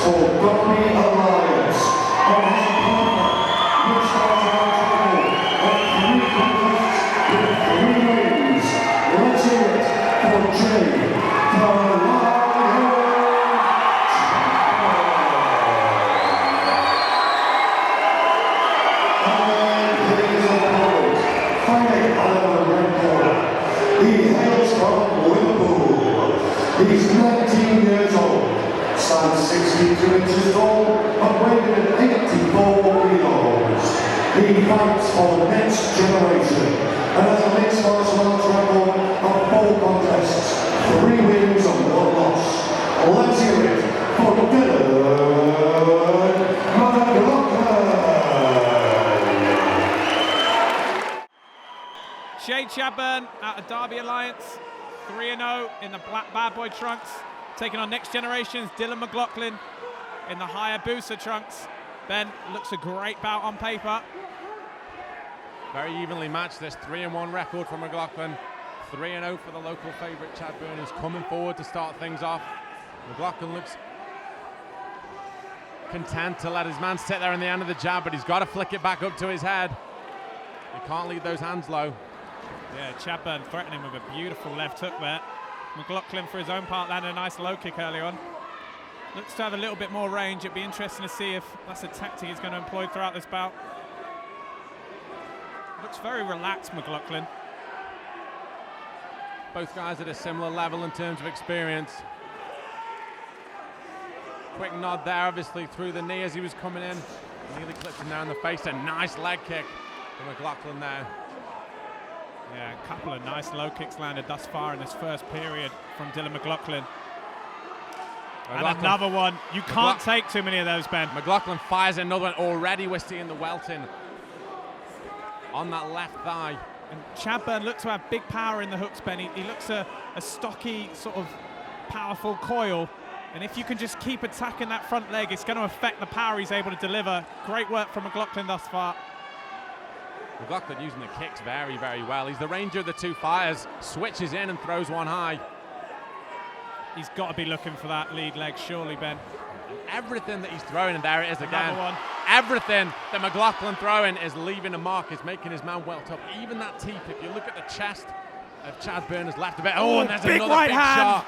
for Derby Alliance. On his partner, which starts our total of 3 contests with 3 wins. Let's hear it for He hails from Liverpool. He's 19 years old, stands 62 inches tall, and weighing at 84 kilos. He fights for the next generation, and has a mixed martial arts record of 4 contests, 3 wins and 1 loss. Let's hear it for Chadburn out of Derby Alliance, 3-0 in the black bad boy trunks, taking on Next Generation's Mcloughlin in the Hayabusa trunks. Ben, looks a great bout on paper. Very evenly matched, this 3-1 record for Mcloughlin. 3-0 for the local favourite Chadburn, who's coming forward to start things off. Mcloughlin looks content to let his man sit there in the end of the jab, but he's got to flick it back up to his head. He can't leave those hands low. Yeah, Chadburn threatening with a beautiful left hook there. Mcloughlin, for his own part, landed a nice low kick early on. Looks to have a little bit more range. It'd be interesting to see if that's a tactic he's going to employ throughout this bout. Looks very relaxed, Mcloughlin. Both guys at a similar level in terms of experience. Quick nod there, obviously, through the knee as he was coming in. Nearly clipped him down in the face. A nice leg kick from Mcloughlin there. Yeah, a couple of nice low kicks landed thus far in this first period from Mcloughlin. And another one. You can't take too many of those, Ben. Mcloughlin fires another one. Already we're seeing the welting on that left thigh. And Chadburn looks to have big power in the hooks, Ben. He looks a stocky, sort of powerful coil. And if you can just keep attacking that front leg, it's going to affect the power he's able to deliver. Great work from Mcloughlin thus far. Mcloughlin using the kicks very, very well. He's the ranger of the 2 fires, switches in and throws one high. He's got to be looking for that lead leg, surely, Ben. And everything that he's throwing, and there it is again. Another one. Everything that Mcloughlin throwing is leaving a mark, is making his man welt up. Even that teeth, if you look at the chest of Chadburn, has left a bit. Oh, and there's big another right big hand. shot.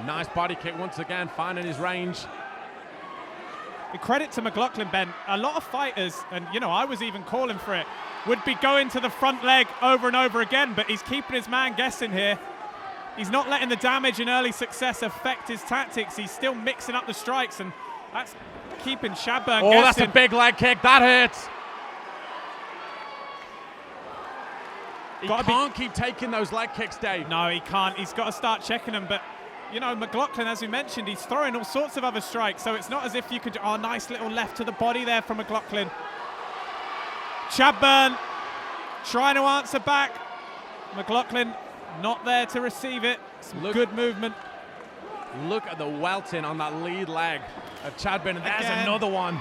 Nice body kick once again, finding his range. A credit to Mcloughlin, Ben. A lot of fighters, and you know, I was even calling for it, would be going to the front leg over and over again, but he's keeping his man guessing here. He's not letting the damage and early success affect his tactics. He's still mixing up the strikes, and that's keeping Chadburn guessing. Oh, that's a big leg kick. That hurts. He can't keep taking those leg kicks, Dave. No, he can't. He's got to start checking them, but you know, Mcloughlin, as we mentioned, he's throwing all sorts of other strikes, so it's not as if you could... Oh, nice little left to the body there from Mcloughlin. Chadburn trying to answer back. Mcloughlin not there to receive it. Some good movement. Look at the welting on that lead leg of Chadburn, and there's another one.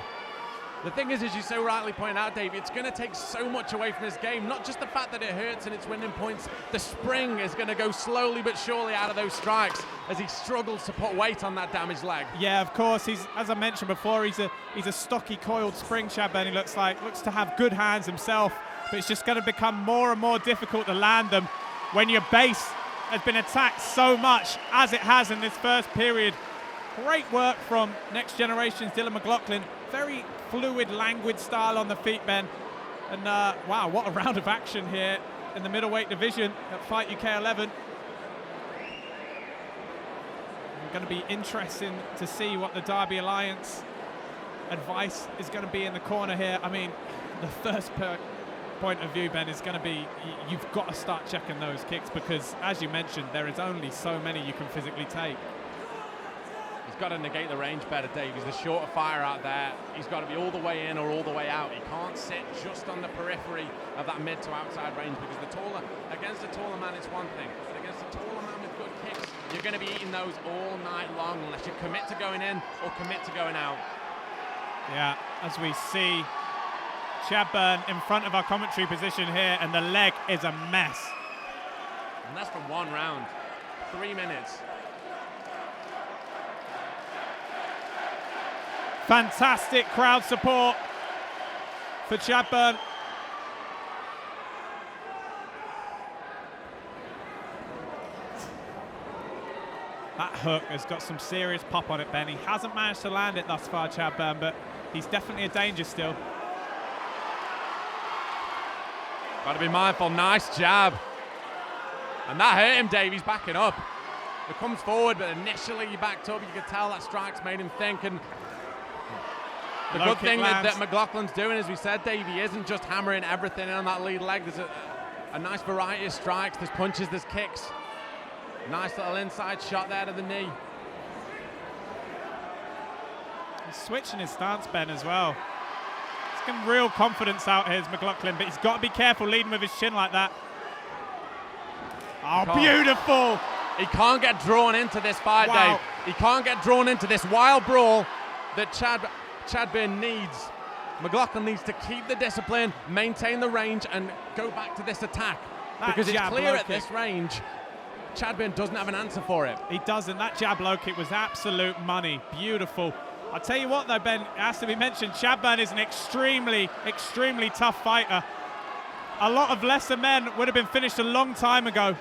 The thing is, as you so rightly point out, Dave, it's going to take so much away from this game. Not just the fact that it hurts and it's winning points. The spring is going to go slowly but surely out of those strikes as he struggles to put weight on that damaged leg. Yeah, of course. He's, as I mentioned before, he's a stocky, coiled spring, Chadburn. He looks to have good hands himself, but it's just going to become more and more difficult to land them when your base has been attacked so much as it has in this first period. Great work from Next Generation's Mcloughlin. Very fluid, languid style on the feet, Ben. And wow, what a round of action here in the middleweight division at Fight UK 11. Going to be interesting to see what the Derby Alliance advice is going to be in the corner here. I mean, the first point of view, Ben, is going to be you've got to start checking those kicks because, as you mentioned, there is only so many you can physically take. He's got to negate the range better, Dave. He's the shorter fire out there. He's got to be all the way in or all the way out. He can't sit just on the periphery of that mid to outside range because against a taller man, it's one thing. But against a taller man with good kicks, you're going to be eating those all night long unless you commit to going in or commit to going out. Yeah, as we see Chadburn in front of our commentary position here, and the leg is a mess. And that's from one round. 3 minutes. Fantastic crowd support for Chadburn. That hook has got some serious pop on it, Ben. He hasn't managed to land it thus far, Chadburn, but he's definitely a danger still. Got to be mindful. Nice jab. And that hurt him, Dave. He's backing up. It comes forward, but initially he backed up. You could tell that strike's made him think. And the good thing that McLaughlin's doing, as we said, Dave, he isn't just hammering everything in on that lead leg. There's a nice variety of strikes. There's punches, there's kicks. Nice little inside shot there to the knee. He's switching his stance, Ben, as well. He's getting real confidence out here, Mcloughlin, but he's got to be careful leading with his chin like that. Oh, beautiful! He can't get drawn into this fight, wow. Dave. He can't get drawn into this wild brawl that Chadburn needs. McLoughlin needs to keep the discipline, maintain the range, and go back to this attack. Because it's clear at this range, Chadburn doesn't have an answer for it. He doesn't. That jab low kick was absolute money. Beautiful. I'll tell you what, though, Ben, it has to be mentioned, Chadburn is an extremely, extremely tough fighter. A lot of lesser men would have been finished a long time ago.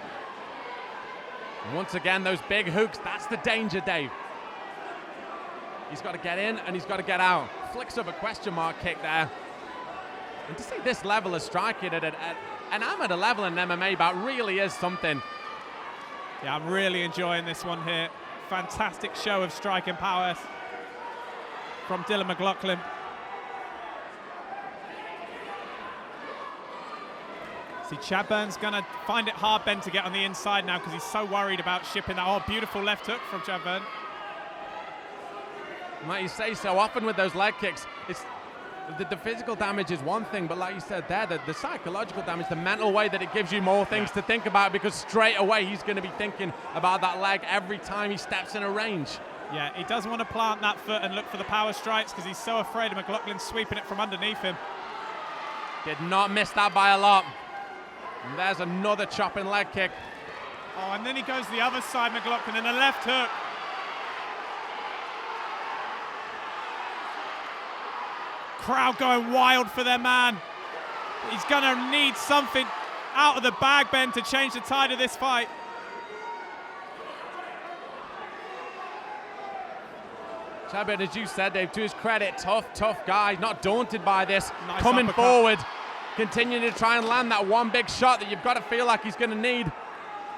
And once again, those big hooks, that's the danger, Dave. He's got to get in and he's got to get out. Flicks up a question mark kick there. And to see this level of striking at an amateur level in MMA, that really is something. Yeah, I'm really enjoying this one here. Fantastic show of striking prowess from Dylan Mcloughlin. See, Chadburn's going to find it hard, Ben, to get on the inside now because he's so worried about shipping that. Oh, beautiful left hook from Chadburn. Like you say so often with those leg kicks, it's the physical damage is one thing, but like you said there, the psychological damage, the mental way that it gives you more things to think about, because straight away he's going to be thinking about that leg every time he steps in a range. Yeah, he doesn't want to plant that foot and look for the power strikes because he's so afraid of Mcloughlin sweeping it from underneath him. Did not miss that by a lot. And there's another chopping leg kick. Oh, and then he goes the other side, Mcloughlin, and a left hook. Crowd going wild for their man. He's going to need something out of the bag, Ben, to change the tide of this fight. Chadburn, as you said, Dave, to his credit, tough guy, not daunted by this, nice coming uppercut forward, continuing to try and land that one big shot that you've got to feel like he's going to need.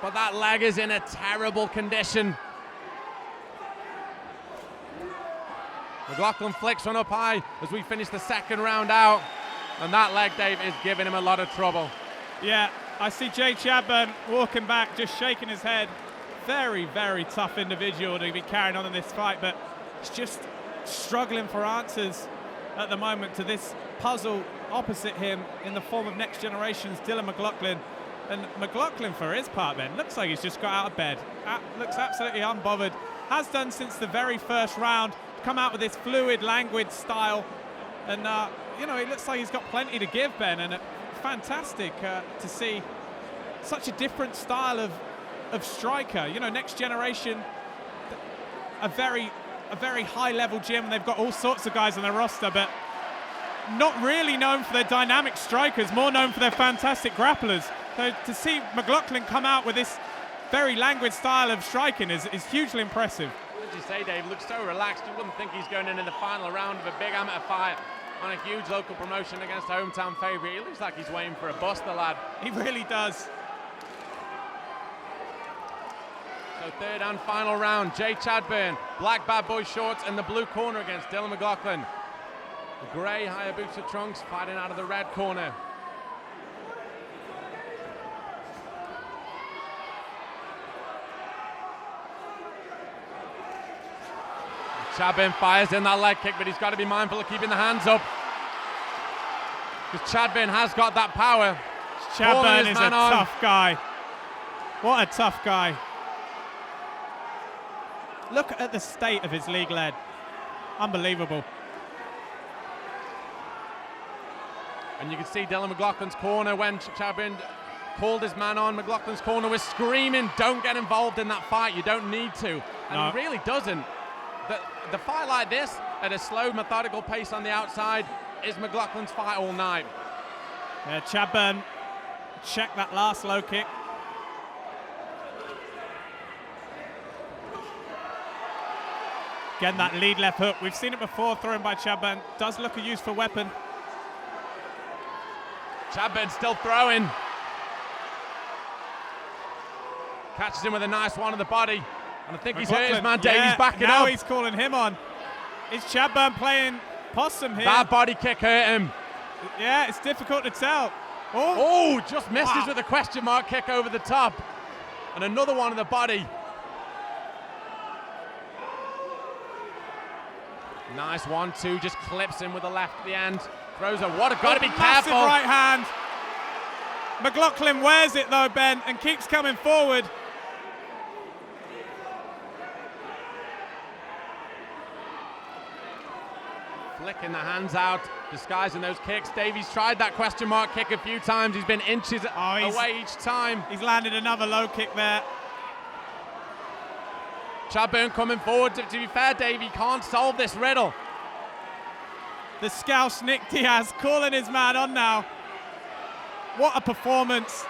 But that leg is in a terrible condition. Mcloughlin flicks one up high as we finish the second round out. And that leg, Dave, is giving him a lot of trouble. Yeah, I see Jay Chadburn walking back, just shaking his head. Very, very tough individual to be carrying on in this fight, but he's just struggling for answers at the moment to this puzzle opposite him in the form of next generation's Dylan Mcloughlin. And Mcloughlin, for his part, then, looks like he's just got out of bed. Looks absolutely unbothered. Has done since the very first round. Come out with this fluid, languid style. And, you know, it looks like he's got plenty to give, Ben. And fantastic to see such a different style of striker. You know, next generation, a very high-level gym. And they've got all sorts of guys on their roster, but not really known for their dynamic strikers, more known for their fantastic grapplers. So to see Mcloughlin come out with this very languid style of striking is hugely impressive. As you say, Dave, looks so relaxed. You wouldn't think he's going in the final round of a big amateur fight on a huge local promotion against a hometown favourite. He looks like he's waiting for a bust, the lad. He really does. So third and final round, Jay Chadburn, black bad boy shorts in the blue corner against Dylan Mcloughlin. The grey Hayabusa trunks fighting out of the red corner. Chadburn fires in that leg kick, but he's got to be mindful of keeping the hands up, because Chadburn has got that power. Chadburn is a tough guy. What a tough guy. Look at the state of his league lead. Unbelievable. And you can see Dylan McLaughlin's corner when Chadburn called his man on. McLaughlin's corner was screaming, don't get involved in that fight, you don't need to. And he really doesn't. The fight like this, at a slow, methodical pace on the outside, is McLaughlin's fight all night. Yeah, Chadburn checked that last low kick. Again, that lead left hook. We've seen it before, thrown by Chadburn. Does look a useful weapon. Chadburn still throwing. Catches him with a nice one on the body. And I think he's hurt his man, Dave. He's backing now up. Now he's calling him on. Is Chadburn playing possum here? That body kick hurt him. Yeah, it's difficult to tell. Oh, just misses with a question mark kick over the top. And another one on the body. Nice 1-2, just clips him with the left at the end. Throws a what? Got to be massive careful. Right hand. McLoughlin wears it though, Ben, and keeps coming forward. Flicking the hands out, disguising those kicks. Davies tried that question mark kick a few times. He's been inches away each time. He's landed another low kick there. Chadburn coming forward. To be fair, Dave, he can't solve this riddle. The Scouse Nick Diaz calling his man on now. What a performance.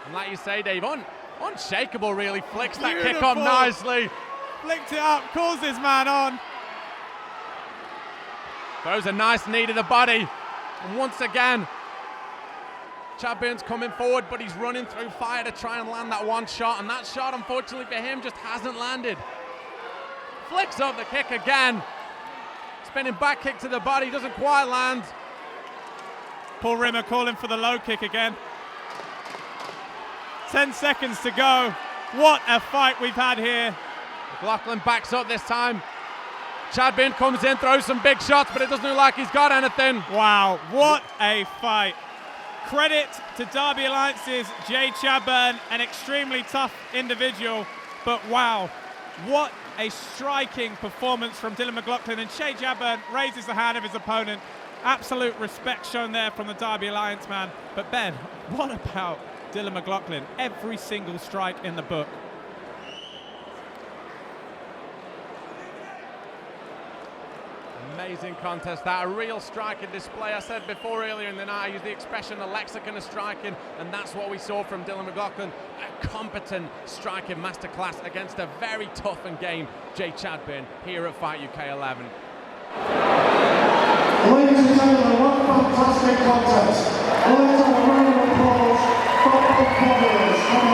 And like you say, Dave, unshakable really, flicks that Beautiful. kick up nicely. Flicked it up, calls his man on. Throws a nice knee to the body. And once again, Chadburn's coming forward, but he's running through fire to try and land that one shot. And that shot, unfortunately for him, just hasn't landed. Flicks up the kick again. Spinning back kick to the body, doesn't quite land. Paul Rimmer calling for the low kick again. 10 seconds to go. What a fight we've had here. McLoughlin backs up this time. Chadburn comes in, throws some big shots, but it doesn't look like he's got anything. Wow, what a fight. Credit to Derby Alliance's Jay Chadburn, an extremely tough individual, but wow, what a striking performance from Dylan McLoughlin. And Jay Chadburn raises the hand of his opponent. Absolute respect shown there from the Derby Alliance man. But Ben, what about Dylan McLoughlin? Every single strike in the book. Amazing contest, that a real striking display. I said before earlier in the night, I used the expression the lexicon of striking, and that's what we saw from Dylan McLoughlin. A competent striking masterclass against a very tough and game Jay Chadburn here at Fight UK 11. Ladies and gentlemen, what a fantastic contest. Let's have a round of applause for both brothers. Come on.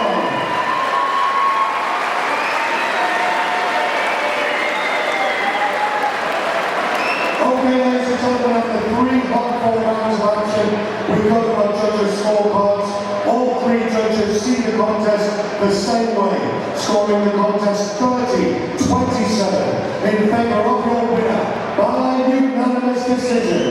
Okay, ladies and gentlemen, after 3 hard-fought rounds of action, we've got our judges' scorecards. All 3 judges see the contest the same way, scoring the contest 30-27 in favour of your winner by unanimous decision.